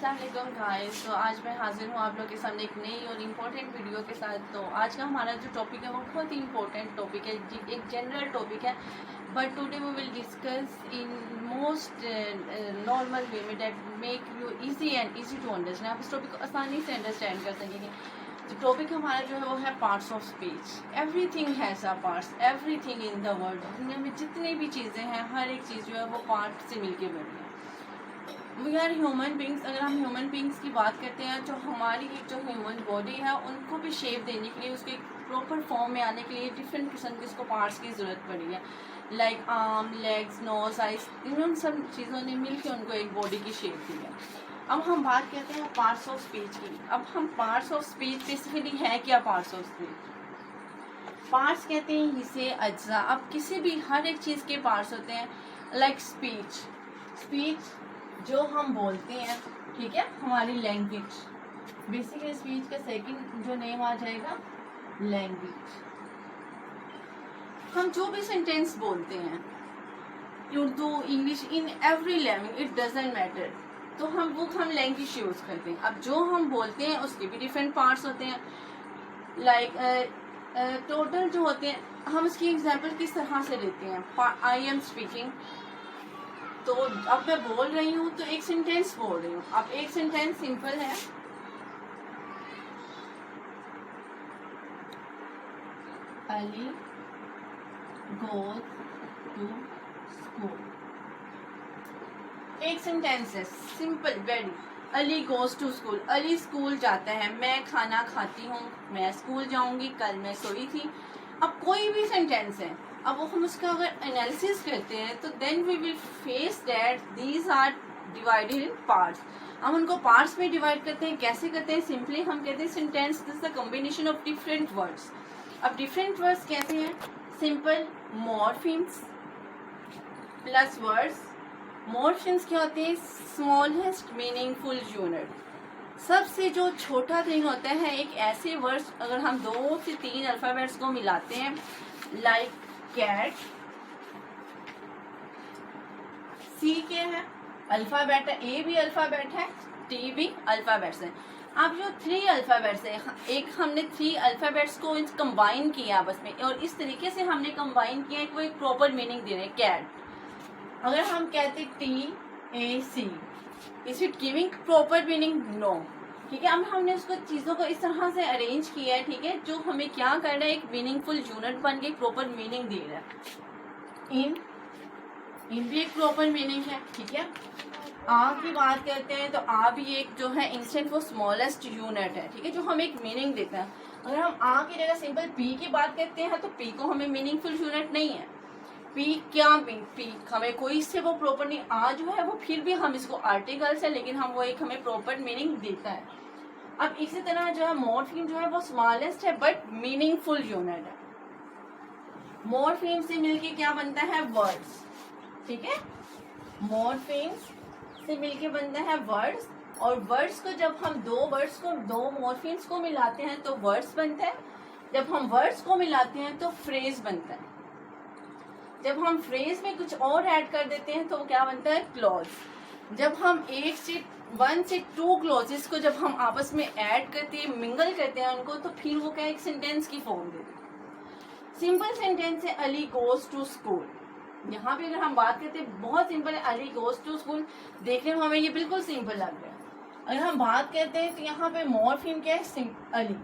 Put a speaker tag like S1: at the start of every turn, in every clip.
S1: अस्सलाम वालेकुम गाइस। तो आज मैं हाजिर हूँ आप लोग के सामने एक नई और इम्पोर्टेंट वीडियो के साथ। तो आज का हमारा जो टॉपिक है वो बहुत ही इम्पोर्टेंट टॉपिक है, एक जनरल टॉपिक है, but today we will discuss in most normal way में that make you easy and easy to understand. आप इस टॉपिक को आसानी से अंडरस्टैंड कर सकेंगे। तो टॉपिक हमारा जो है वो है parts of speech. Everything has a parts, everything in the world. दुनिया में जितनी भी चीज़ें हैं, हर एक चीज़ जो है वो पार्ट से मिलके बनी है। We are human beings. अगर हम ह्यूमन बींग्स की बात करते हैं तो हमारी जो ह्यूमन बॉडी है उनको भी शेप देने के लिए, उसके एक प्रॉपर फॉर्म में आने के लिए डिफरेंट किस्म के इसको पार्ट्स की ज़रूरत पड़ी है। Like arm, legs, nose, eyes, इन सब चीज़ों ने मिलकर उनको एक बॉडी की शेप दी है। अब हम बात करते हैं पार्ट्स ऑफ स्पीच की। अब हम पार्ट्स ऑफ स्पीच बेसिकली है क्या पार्ट्स ऑफ स्पीच? पार्ट्स कहते हैं हिस्से, अज्जा। अब किसी भी हर एक चीज़ के पार्ट्स होते हैं। लाइक स्पीच जो हम बोलते हैं, ठीक है, हमारी लैंग्वेज। बेसिकली स्पीच का सेकंड जो नेम आ जाएगा लैंग्वेज। हम जो भी सेंटेंस बोलते हैं, Urdu, English, in every language, it doesn't matter, तो हम लैंग्वेज यूज करते हैं। अब जो हम बोलते हैं उसके भी डिफरेंट पार्ट्स होते हैं। लाइक टोटल जो होते हैं, हम इसकी एग्जांपल किस तरह से लेते हैं? आई एम स्पीकिंग, तो अब मैं बोल रही हूँ तो एक सेंटेंस बोल रही हूँ। अब एक सेंटेंस सिंपल है, अली गोज टू स्कूल। एक सेंटेंस है, simple, very. Ali goes to school, Ali school जाता है। मैं खाना खाती हूँ, मैं स्कूल जाऊंगी, कल मैं सोई थी। अब कोई भी सेंटेंस है, अब वो हम उसका अगर एनालिसिस करते हैं तो then we will face that these are divided in parts. हम उनको पार्ट्स में डिवाइड करते हैं। कैसे करते हैं? सिंपली हम कहते हैं sentence this the combination of different words. अब डिफरेंट वर्ड्स कहते हैं सिंपल मॉर्फिम्स प्लस वर्ड्स। मॉर्फिम्स क्या होते हैं? Smallest meaningful unit. सबसे जो छोटा थिंग होता है, एक ऐसे वर्ड्स अगर हम 2 से 3 अल्फाबेट्स को मिलाते हैं, लाइक कैट, सी क्या है? अल्फाबेट है, ए भी अल्फाबेट है, टी भी अल्फाबेट्स है। अब जो 3 अल्फाबेट्स है, एक हमने 3 अल्फाबेट्स को कंबाइन किया आपस में, और इस तरीके से हमने कंबाइन किया कि वो एक प्रॉपर मीनिंग दे रहे हैं। कैट, अगर हम कहते TAC, is it giving proper meaning? No. ठीक है, अब हमने उसको चीज़ों को इस तरह से अरेंज किया है, ठीक है, जो हमें क्या कर रहा है, एक मीनिंगफुल यूनिट बन के प्रॉपर मीनिंग दे रहा है। इन भी एक प्रॉपर मीनिंग है, ठीक है। आ की बात करते हैं तो आ भी एक जो है इंस्टेंट वो स्मॉलेस्ट यूनिट है, ठीक है, जो हमें एक मीनिंग देता है। अगर हम आ की जगह सिंपल पी की बात करते हैं तो पी को हमें मीनिंगफुल यूनिट नहीं है। पी क्या पी हमें कोई इससे वो प्रॉपर नहीं। आ जो है वो फिर भी हम इसको आर्टिकल्स है, लेकिन हम वो एक हमें प्रॉपर मीनिंग देता है। अब इसी तरह जो है मॉर्फीम जो है वो स्मॉलेस्ट है बट मीनिंगफुल यूनिट है। मॉर्फीम से मिलके क्या बनता है? वर्ड्स, ठीक है। मॉर्फीम्स से मिलके बनता है वर्ड्स, और वर्ड्स को जब हम दो मॉर्फीम्स को मिलाते हैं तो वर्ड्स बनता है। जब हम वर्ड्स को मिलाते हैं तो फ्रेज बनता है। जब हम फ्रेज में कुछ और ऐड कर देते हैं तो क्या बनता है? क्लॉज। जब हम 1 से 2 क्लॉजेस को जब हम आपस में ऐड करते हैं, मिंगल करते हैं उनको, तो फिर वो क्या एक सेंटेंस की फॉर्म देते हैं। सिंपल सेंटेंस है अली गोज टू स्कूल। यहाँ पे अगर हम बात करते हैं, बहुत सिंपल है, अली गोज टू स्कूल। देखने में हमें ये बिल्कुल सिंपल लग रहा है। अगर हम बात करते हैं तो यहाँ पे मॉर्फीम क्या है? Ali.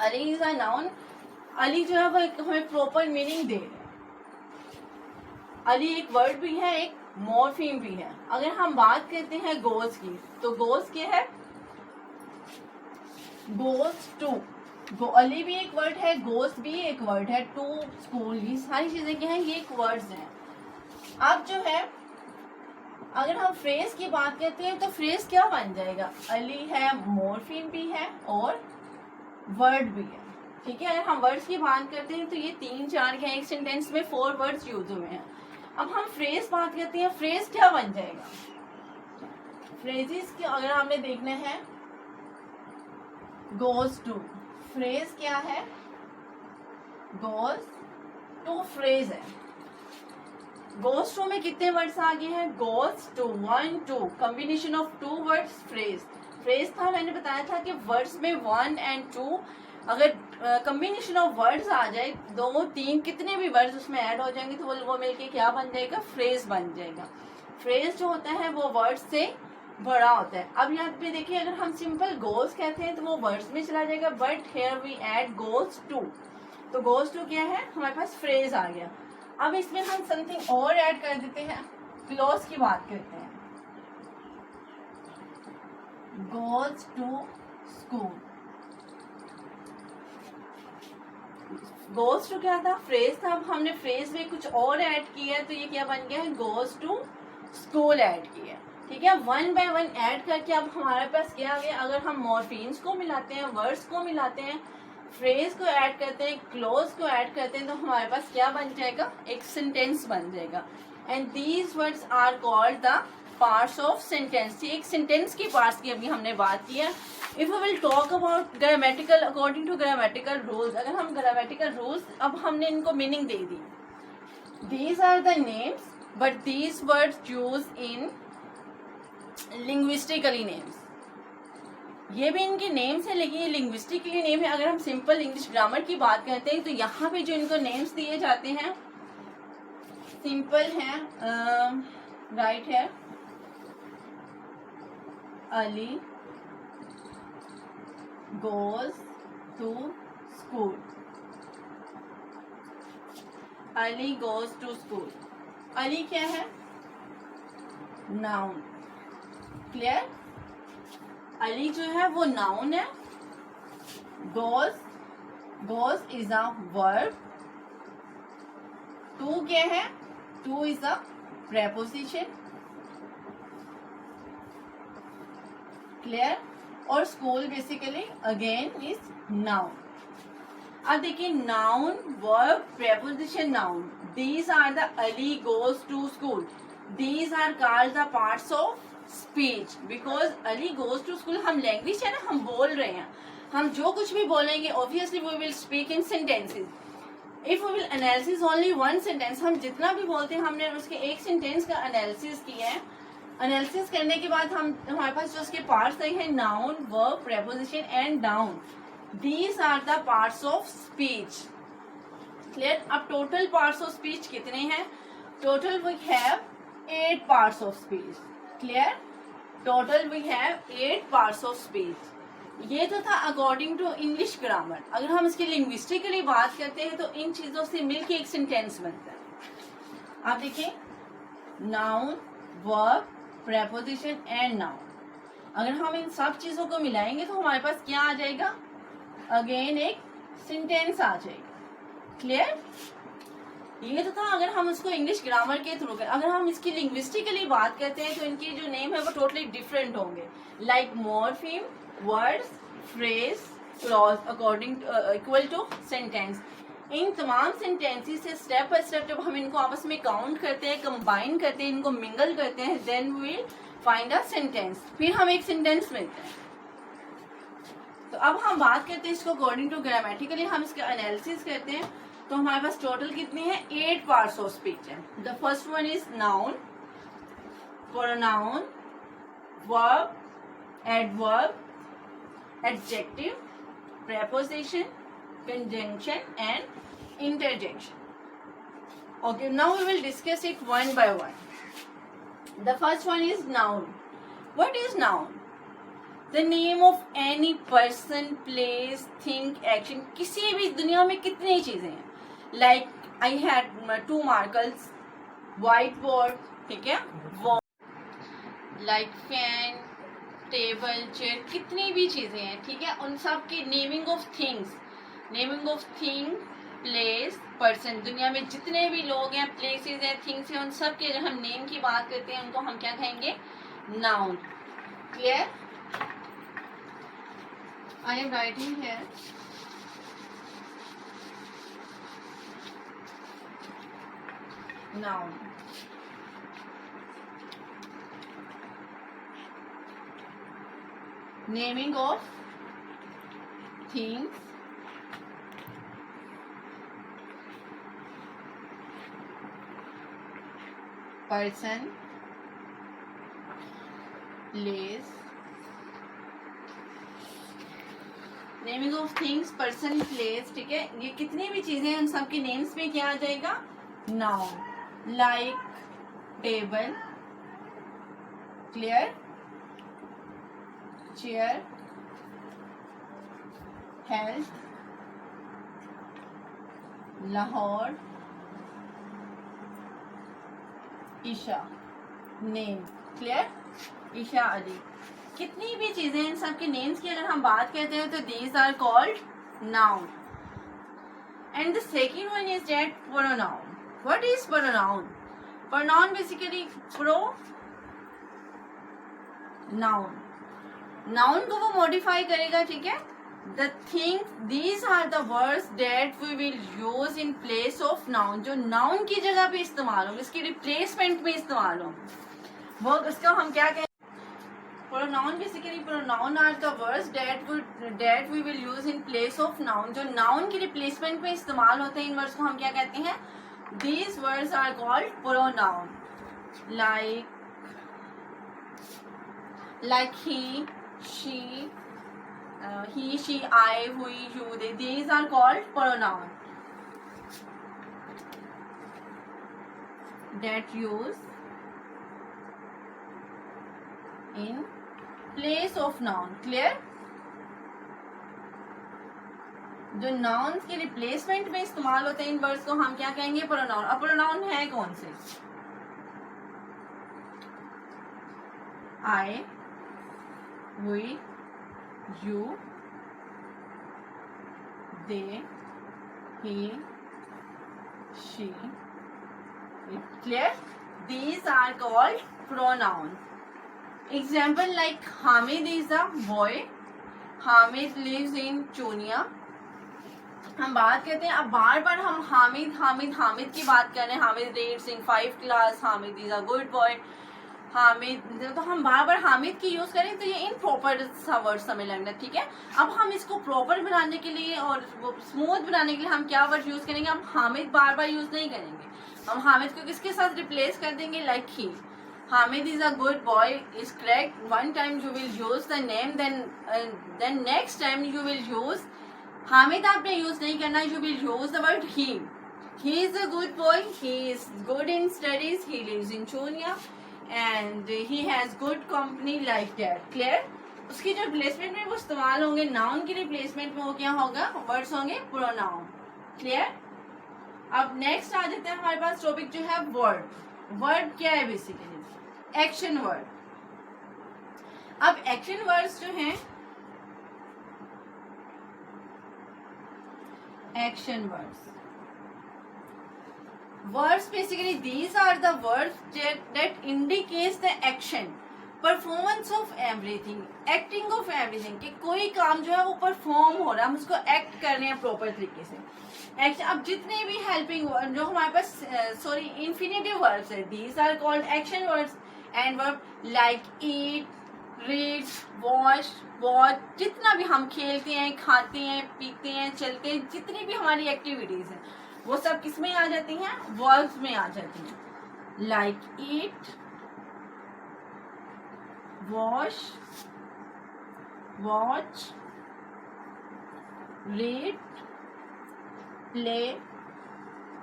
S1: Ali is a noun. Ali जो है वो एक हमें प्रॉपर मीनिंग दे रहा है। अली एक वर्ड भी है, एक मॉर्फीम भी है। अगर हम बात करते हैं गोज की, तो गोज क्या है? Goes to. अली भी एक वर्ड है, गोज भी एक वर्ड है, टू स्कूल, ये सारी चीजें क्या है? ये एक वर्ड्स हैं। अब जो है अगर हम फ्रेज की बात करते हैं तो फ्रेज क्या बन जाएगा? अली है, मॉर्फीम भी है और वर्ड भी है, ठीक है। अगर हम वर्ड्स की बात करते हैं तो ये 3-4 क्या, एक सेंटेंस में 4 वर्ड्स यूज हुए हैं। अब हम फ्रेज बात करते हैं, फ्रेज क्या बन जाएगा? फ्रेजेस के अगर हमने देखना है, गोज टू, फ्रेज क्या है? गोज टू फ्रेज है। गोज टू में कितने वर्ड्स आ गए हैं? Goes to, 1 2, combination of 2 words, phrase. Phrase था, मैंने बताया था कि वर्ड्स में 1 एंड 2 अगर कॉम्बिनेशन ऑफ वर्ड्स आ जाए, 2 3 कितने भी वर्ड्स उसमें ऐड हो जाएंगे तो वो मिलके क्या बन जाएगा? फ्रेज बन जाएगा। फ्रेज जो होता है वो वर्ड से बड़ा होता है। अब यहाँ पे देखिए, अगर हम सिंपल गोज कहते हैं तो वो वर्ड्स में चला जाएगा, but here we add goes to, तो गोज टू क्या है? हमारे पास फ्रेज आ गया। अब इसमें हम समथिंग और ऐड कर देते हैं, क्लोज की बात करते हैं। Goes to school, goes to क्या था? फ्रेज था। अब हमने फ्रेज में कुछ और ऐड किया है तो ये क्या बन गया है? गोज टू स्कूल ऐड किया। ठीक है, 1 बाय 1 ऐड करके अब हमारे पास क्या आ गया? अगर हम मॉर्फीम्स को मिलाते हैं, वर्ड्स को मिलाते हैं, फ्रेज को ऐड करते हैं, क्लोज को ऐड करते हैं, तो हमारे पास क्या बन जाएगा? एक सेंटेंस बन जाएगा। And these words are called the parts of sentence. एक सेंटेंस के पार्ट्स की अभी हमने बात की है। If we will talk about grammatical, according to grammatical rules, अगर हम ग्रामेटिकल रूल्स, अब हमने इनको मीनिंग दे दी। These are the names but these words use in linguistically names. ये भी इनके नेम्स है लेकिन ये लिंग्विस्टिकली नेम है। अगर हम सिंपल इंग्लिश ग्रामर की बात करते हैं तो यहाँ पे जो इनको नेम्स दिए जाते हैं सिंपल है, राइट है, Ali goes to school, Ali goes to school. Ali क्या है? नाउन। क्लियर? अली जो है वो नाउन है। Goes, goes is a verb. To क्या है? To is a preposition. Clear? और school basically again is noun. अब देखिए, noun, verb, preposition, noun, these are the Ali goes to school, these are called the parts of speech. Because Ali goes to school, हम language है ना, हम बोल रहे हैं, हम जो कुछ भी बोलेंगे obviously we will speak in sentences. If we will analysis only one sentence, हम जितना भी बोलते हैं हमने उसके एक सेंटेंस का एनालिसिस किया है। एनालिसिस करने के बाद हमारे पास जो उसके पार्ट्स हैं, noun, verb, preposition and noun, these are the parts of speech. Clear? अब टोटल पार्ट्स ऑफ स्पीच कितने हैं? Total we have 8 parts of speech. Clear? Total we have 8 parts of speech. ये तो था अकॉर्डिंग टू इंग्लिश ग्रामर। अगर हम इसकी linguistically बात करते हैं तो इन चीजों से मिलके एक सेंटेंस बनता है। आप देखिए, noun, verb, preposition and noun, अगर हम इन सब चीजों को मिलाएंगे तो हमारे पास क्या आ जाएगा? अगेन एक सेंटेंस आ जाएगा। क्लियर? ये तो था अगर हम उसको इंग्लिश ग्रामर के थ्रू करें। अगर हम इसकी लिंग्विस्टिकली बात करते हैं तो इनके जो नेम है वो टोटली डिफरेंट होंगे, like morpheme, words, phrase, clause, according equal to sentence. इन तमाम सेंटेंसेस से स्टेप बाय स्टेप जब हम इनको आपस में काउंट करते हैं, कंबाइन करते हैं, इनको मिंगल करते हैं, then we will find a sentence. फिर हम एक सेंटेंस मिलते हैं। तो अब हम बात करते हैं इसको अकॉर्डिंग टू ग्रामेटिकली, हम इसका एनालिसिस करते हैं। तो हमारे पास टोटल कितनी है? 8 पार्ट्स ऑफ स्पीच है। The first one is noun, pronoun, verb, adverb, adjective, preposition, conjunction and interjection. Okay, now we will discuss it one by one. The first one is noun. What is noun? The name of any person, place, thing, action. किसी भी दुनिया में कितनी चीजें हैं, like I had 2 markers, whiteboard, ठीक है, like fan, table, chair, कितनी भी चीजें हैं, ठीक है, उन सब की naming of things, naming of thing, place, person, दुनिया में जितने भी लोग हैं, प्लेसेस हैं, थिंग्स हैं, उन सब के जब हम नेम की बात करते हैं उनको हम क्या कहेंगे? Noun. Clear? I am writing here. Noun, naming of things, person, place, naming of things, person, place, ठीक है, ये कितनी भी चीजें हैं उन सबके नेम्स में क्या आ जाएगा, noun, like table, clear, chair, health, Lahore, Esha, name, clear, Esha Ali, कितनी भी चीजें इन सब के नेम्स की अगर हम बात करते हैं तो these are called noun. And the second one is that pronoun. What is pronoun? Pronoun basically noun, noun को वो मॉडिफाई करेगा, ठीक है. The thing, these are the words that we will use in place of noun, जो noun की जगह पे इस्तेमाल होंगे, इसकी रिप्लेसमेंट में इस्तेमाल होंगे, वो उसका हम क्या कहें, pronoun. Basically pronoun are the words that we will use in place of noun, जो नाउन की रिप्लेसमेंट में इस्तेमाल होते हैं, इन वर्ड्स को हम क्या कहते हैं, these words are called pronoun. like he, she, I, we, you, they, these are called pronoun that use in place of noun. Clear? जो नाउन के रिप्लेसमेंट में इस्तेमाल होते हैं इन वर्ड्स को हम क्या कहेंगे, प्रोनाउन. अब प्रोनाउन है कौन से, I, we, you, they, he, she. Clear? These are called pronouns. Example like Hamid is a boy. Hamid lives in Chunia. हम बात करते हैं, अब बार बार हम हामिद हामिद हामिद की बात कर रहे हैं. Hamid reads in 5 class, Hamid is a good boy, Hamid, तो हम बार बार हामिद की यूज करें तो ये इनप्रॉपर सा वर्ड हमें लगना, ठीक है. अब हम इसको प्रॉपर बनाने के लिए और स्मूथ बनाने के लिए हम क्या वर्ड यूज करेंगे, हम हामिद बार बार यूज नहीं करेंगे, हम हामिद को किसके साथ रिप्लेस कर देंगे, like he. Hamid is a good boy is correct. One time you will use the name, then next time you will use, Hamid आपने यूज नहीं करना, you will use the word he. He is a good boy, he is good in studies, he lives in Chunian and he has good company, like that. Clear? उसकी जो replacement में वो इस्तेमाल होंगे noun की रिप्लेसमेंट में, वो क्या होगा, वर्ड्स होंगे प्रोनाउन. क्लियर? अब नेक्स्ट आ जाते हैं हमारे पास टॉपिक जो है वर्ड. वर्ड क्या है, बेसिकली एक्शन वर्ड. अब एक्शन वर्ड्स जो हैं, action words, words basically these are the words that indicates the action, performance of everything, acting of everything, कि कोई काम जो है वो परफॉर्म हो रहा है, हम उसको एक्ट कर रहे हैं प्रॉपर तरीके से. एक्शन, अब जितने भी हेल्पिंग वर्ड जो हमारे पास इंफिनिटिव वर्ड्स है, these are called action words. and verb like eat, read, wash, watch, जितना भी हम खेलते हैं, खाते हैं, पीते हैं, चलते हैं, जितनी भी हमारी एक्टिविटीज हैं वो सब किस में आ जाती हैं, वर्ब्स में आ जाती हैं. Like eat, wash, watch, read, play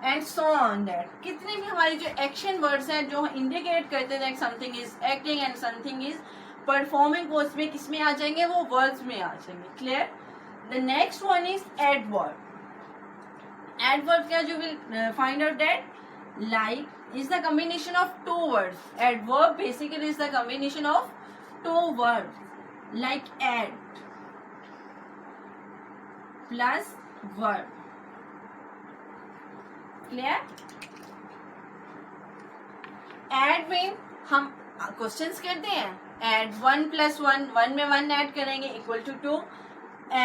S1: and so on. That कितने भी हमारी जो एक्शन वर्ड्स हैं जो इंडिकेट करते हैं something is acting and something is performing, वो उसमें किस में आ जाएंगे, वो वर्ड्स में आ जाएंगे. Clear? The next one is adverb. Adverb क्या, you will find out that like is the combination of two words. Adverb basically is the combination of two words, like add plus verb. Clear? Add में हम questions करते हैं, add 1 plus 1, 1 में 1 add करेंगे equal to 2.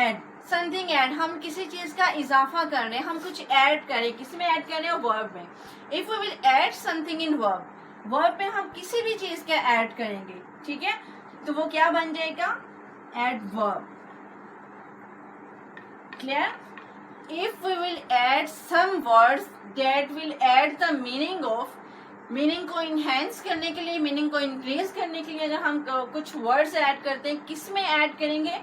S1: add something, add हम किसी चीज का इजाफा कर रहे हैं, हम कुछ ऐड करें, किस में ऐड कर रहे हैं, वर्ब में. If we will add something in verb, verb में हम किसी भी चीज का ऐड करेंगे, ठीक है, तो वो क्या बन जाएगा, adverb. Clear? If we will add some words that will add the meaning of meaning को इनहेंस करने के लिए, मीनिंग को इंक्रीज करने के लिए अगर हम कुछ वर्ड्स ऐड करते हैं, किस में ऐड करेंगे?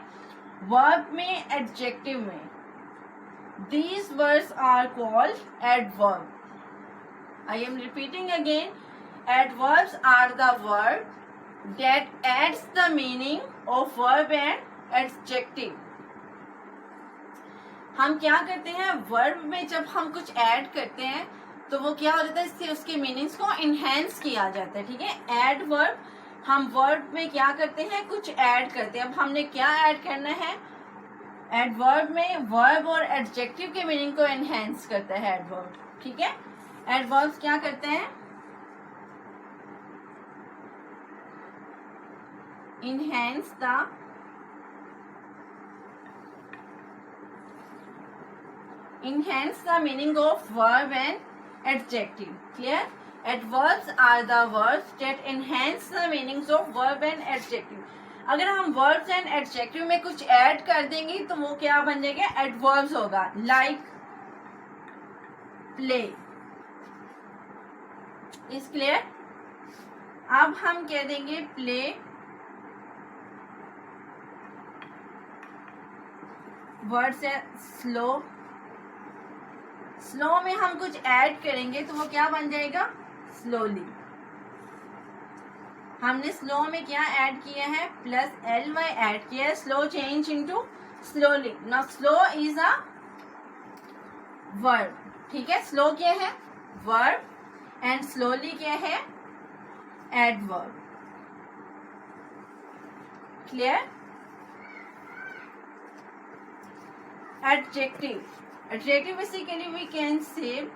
S1: वर्ब में, एडजेक्टिव में. These words are called adverb. I am repeating again. Adverbs are the word that adds the meaning of verb and adjective. हम क्या करते हैं, वर्ब में जब हम कुछ ऐड करते हैं तो वो क्या हो जाता है, इससे उसके मीनिंग्स को इनहेंस किया जाता है. ठीक है, एड वर्ब, हम वर्ब में क्या करते हैं, कुछ ऐड करते हैं. अब हमने क्या ऐड करना है, एडवर्ब में वर्ब और एडजेक्टिव के मीनिंग को एनहेंस करता है एडवर्ब. ठीक है, एडवर्ब्स क्या करते हैं, enhance the meaning of verb and adjective. Clear? Adverbs are the words that enhance the meanings of verb and adjective. अगर हम वर्ब्स एंड एडजेक्टिव में कुछ ऐड कर देंगे तो वो क्या बन जाएगा, एडवर्ब्स होगा. Like play. Is clear? अब हम कह देंगे प्ले वर्ड से स्लो. स्लो में हम कुछ ऐड करेंगे तो वो क्या बन जाएगा, स्लोली. हमने स्लो में क्या ऐड किया है, प्लस ly ऐड किया है. Slow change into slowly. Now slow is a verb. ठीक है, स्लो क्या है, वर्ब, एंड स्लोली क्या है, adverb. Clear? Adjective. Adjective basically we can say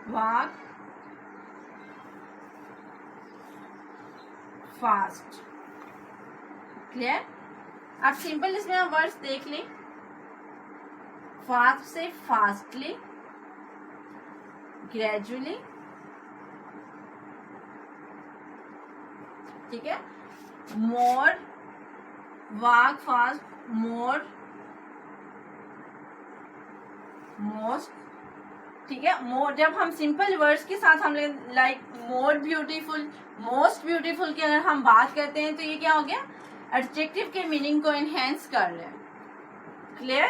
S1: walk fast. Clear? आप सिंपल इसमें हम वर्ड्स देख लें. फास्ट से फास्टली, ग्रेजुअली. ठीक है, मोर, वॉक फास्ट, मोर, मोस्ट. ठीक है, मोर जब हम सिंपल वर्ड्स के साथ हम like more beautiful, most beautiful की अगर हम बात करते हैं तो ये क्या हो गया, एडजेक्टिव के मीनिंग को एनहेंस कर रहे हैं. क्लियर?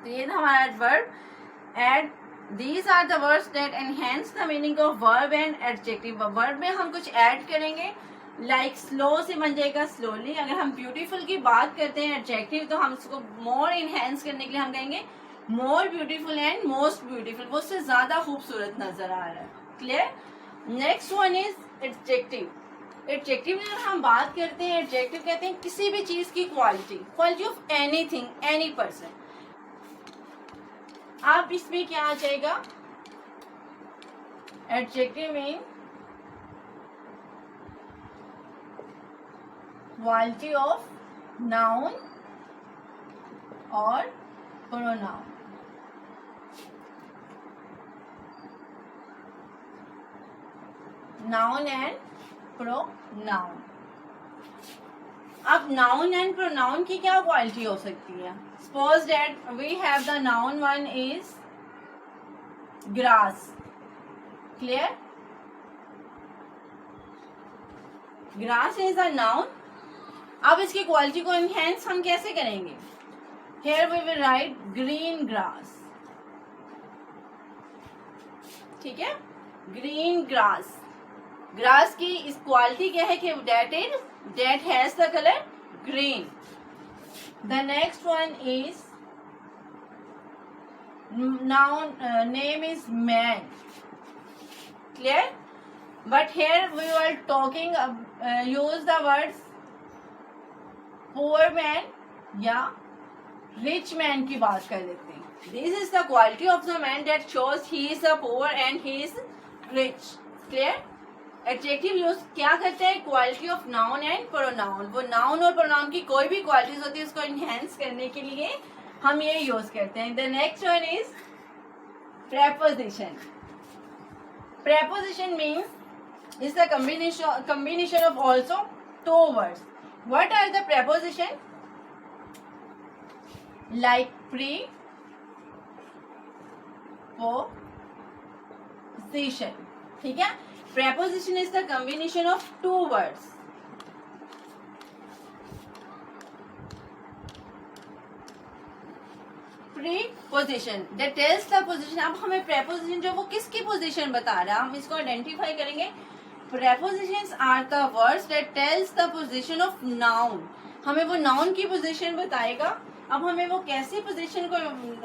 S1: तो ये हमारा adverb. And these are the words that enhance the meaning of verb and adjective. Verb में हम कुछ ऐड करेंगे, लाइक स्लो से बन जाएगा स्लोली. अगर हम ब्यूटीफुल की बात करते हैं एडजेक्टिव, तो हम उसको मोर एनहेंस करने के लिए हम कहेंगे more beautiful and most beautiful. वो उससे ज्यादा खूबसूरत नजर आ रहा है. Clear? Next one is adjective. Adjective में अगर हम बात करते हैं, एडजेक्टिव कहते हैं किसी भी चीज की quality, quality of anything, any person. आप इसमें क्या आ जाएगा, एडजेक्टिव में क्वालिटी ऑफ नाउन और प्रोनाउन. Noun and pronoun. अब नाउन एंड प्रोनाउन की क्या क्वालिटी हो सकती है? Suppose that we have the noun one is grass. Clear? Grass is a noun. अब इसकी क्वालिटी को एनहेंस हम कैसे करेंगे? Here we will write green grass. ठीक है, ग्रीन ग्रास. ग्रास की इस क्वालिटी क्या है कि that has the color green. The next one is noun, name is man. Clear? But here we were talking, use the words poor man या rich man की बात कर लेते हैं. This is the quality of the man that shows he is a poor and he is rich. Clear? Adjective use क्या करते हैं? Quality of noun and pronoun. वो नाउन और प्रोनाउन की कोई भी क्वालिटीज होती है उसको इनहेंस करने के लिए हम ये यूज करते हैं. The next one is preposition. Preposition means is the combination of also two words. What are the preposition? Like preposition. ठीक है, preposition is the combination of two words. Preposition that tells the position. अब हमें preposition जो वो किसकी position बता रहा है, हम इसको आइडेंटिफाई करेंगे. Prepositions are the words that tells the position of noun. हमें वो noun की position बताएगा. अब हमें वो कैसी position को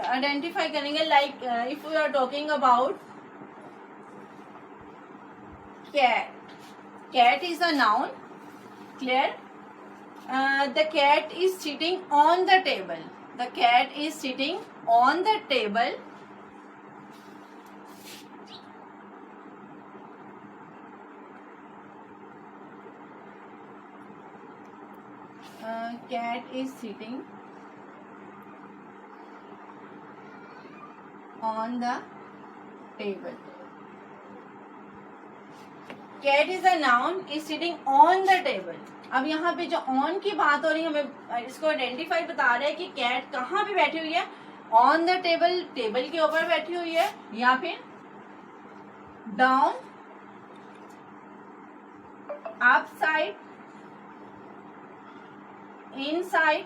S1: आइडेंटिफाई करेंगे. Like if we are talking about cat. Cat is a noun. Clear? The cat is sitting on the table. The cat is sitting on the table. Cat is sitting on the table. Cat is a noun, is sitting on the table. अब यहाँ पे जो on की बात हो रही है, हमें इसको आइडेंटिफाई बता रहा है कि कैट कहाँ पे बैठी हुई है. ऑन द टेबल, टेबल के ऊपर बैठी हुई है, या फिर down, upside, inside,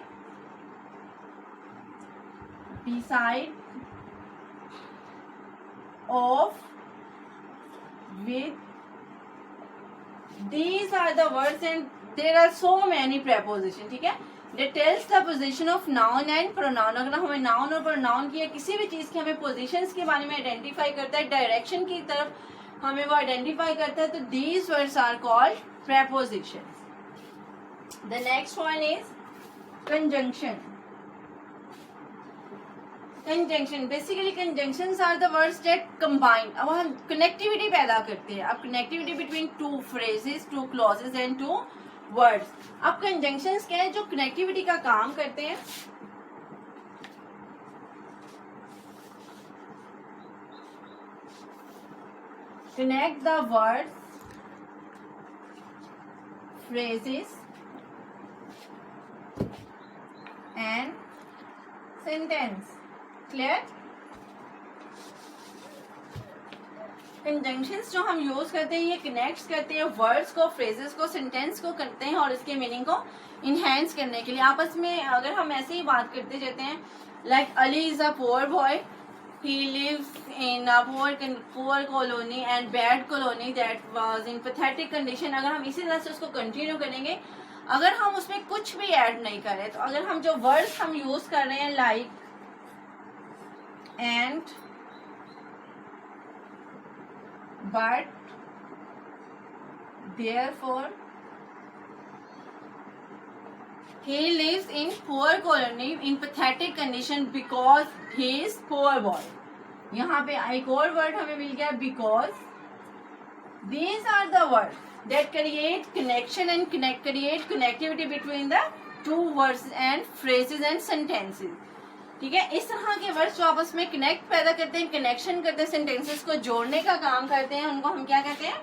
S1: beside, of, with. These are the words and there are so many preposition. ठीक है, that tells the position of noun and pronoun. अगर हमें noun और pronoun की या किसी भी चीज की हमें positions के बारे में आइडेंटिफाई करता है, डायरेक्शन की तरफ हमें वो आइडेंटिफाई करता है, तो these words are called prepositions. The next one is conjunction. Conjunction, basically conjunctions are the words that combine. अब हम connectivity पैदा करते हैं. अब connectivity between two phrases, two clauses and two words. अब conjunctions क्या है जो connectivity का काम करते हैं. Connect the words, phrases and sentence. Clear. Conjunctions जो हम यूज करते हैं ये कनेक्ट करते हैं वर्ड्स को, फ्रेजेस को, सेंटेंस को करते हैं और इसके मीनिंग को इनहेंस करने के लिए. आपस में अगर हम ऐसे ही बात करते जाते हैं, like Ali is a poor boy, he lives in a poor colony and bad colony that was in pathetic condition. अगर हम इसी तरह से उसको कंटिन्यू करेंगे, अगर हम उसमें कुछ भी ऐड नहीं करें, तो अगर हम जो वर्ड्स हम यूज कर रहे हैं like and, but, therefore, he lives in poor colony in pathetic condition because he is poor boy. यहाँ पे एक और वर्ड हमें मिल गया because. These are the words that create connection and create connectivity between the two words and phrases and sentences. ठीक है, इस तरह के वर्ड्स जो आपस में कनेक्ट पैदा करते हैं, कनेक्शन करते हैं, सेंटेंसेस को जोड़ने का काम करते हैं, उनको हम क्या कहते हैं,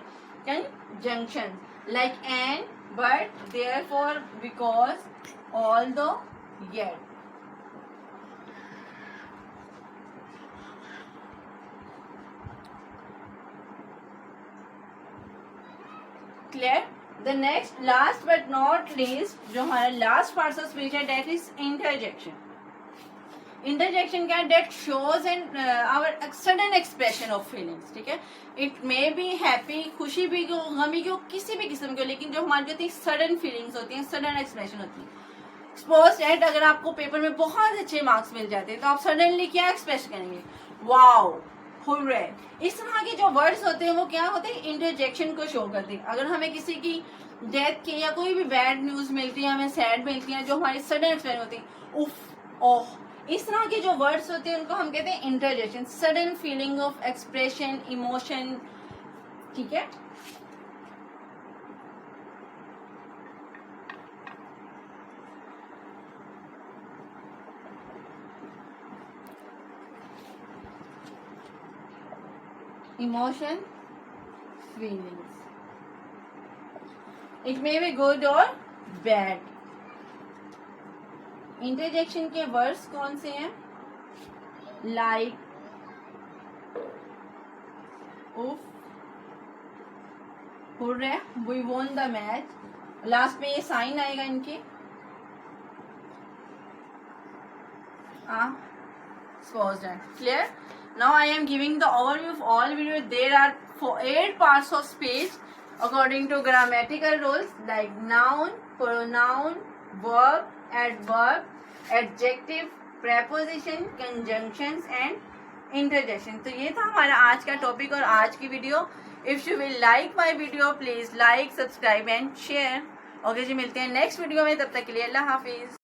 S1: conjunction. Like and, but, therefore, because, although, yet. Clear. The next, last but not least, जो हमारा लास्ट पार्ट ऑफ स्पीच है, दैट इज इंटरजेक्शन. इंटरजेक्शन क्या है, that shows and our sudden expression of feelings. ठीक है, it may be happy, खुशी भी हो, गमी की हो, किसी भी किस्म की, लेकिन जो हमारी जो सडन फीलिंग्स होती हैं, सडन एक्सप्रेशन होती है. सपोज दैट अगर आपको पेपर में बहुत अच्छे मार्क्स मिल जाते हैं, तो आप सडनली क्या एक्सप्रेस करेंगे, वाओ, हुर्रे. इस तरह के जो वर्ड्स होते हैं वो क्या होते हैं, इंटरजेक्शन को शो करते हैं. अगर हमें किसी की डेथ की या कोई भी बैड न्यूज मिलती है, हमें सैड मिलती है, जो हमारी सडन एक्सप्रेशन होती है, उफ, ओह, इस तरह के जो वर्ड्स होते हैं उनको हम कहते हैं interjection. Sudden feeling of expression, emotion. ठीक है, emotion, feelings. It may be good or bad. Interjection के वर्ड्स कौन से हैं? लाइक, उफ, hooray, we won the match. लास्ट में ये साइन आएगा इनके, clear? Now I am giving the overview of all video. There are 8 parts of speech according to grammatical rules like noun, pronoun, verb, adverb, adjective, preposition, conjunctions and interjection. तो ये था हमारा आज का टॉपिक और आज की video. If you will like my video, please like, subscribe and share. Okay जी, मिलते हैं नेक्स्ट वीडियो में. तब तक के लिए अल्लाह हाफिज.